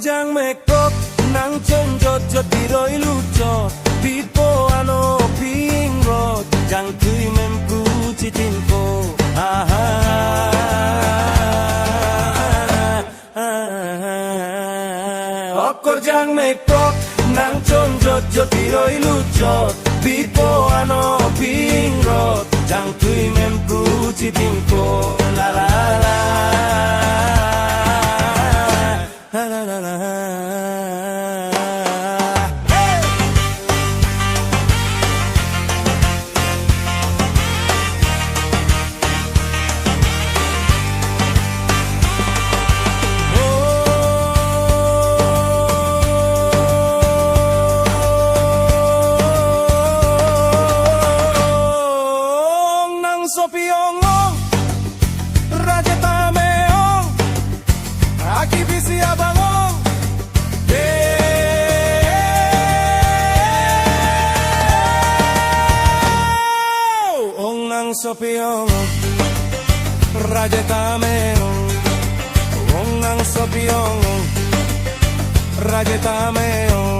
jang mekop nang conjot jot diroi lucot pipo ano ping rot jang tui mempu citinko okor jang mekop nang conjot jot diroi lucot pipo ano ping rot jang tui mempu citinko la la la la la la. Sopiongong Raja Tameong Aki bisi abangong Ong nang sopiong Raja Tameong Ong nang sopiong Raja Tameong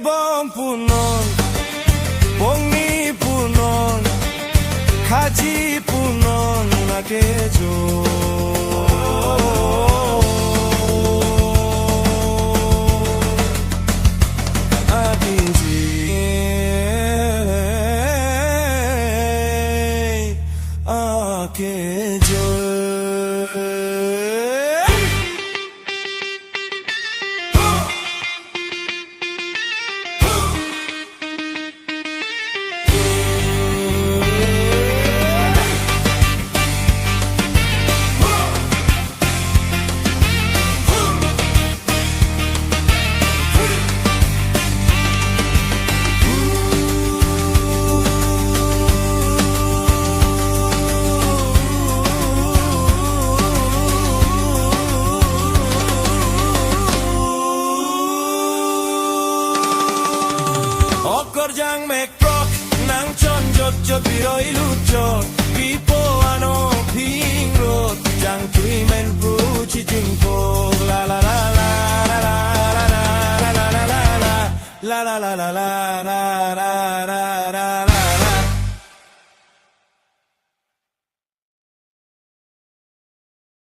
Bong punon, bongi punon, kaji punon nakejo. Akinji, akejo. Okor jang mekrok nang conjot jot biroi lucot pipo ano pingrot jang tui men puci jingko la la la la la la la la la la la la la la la la la la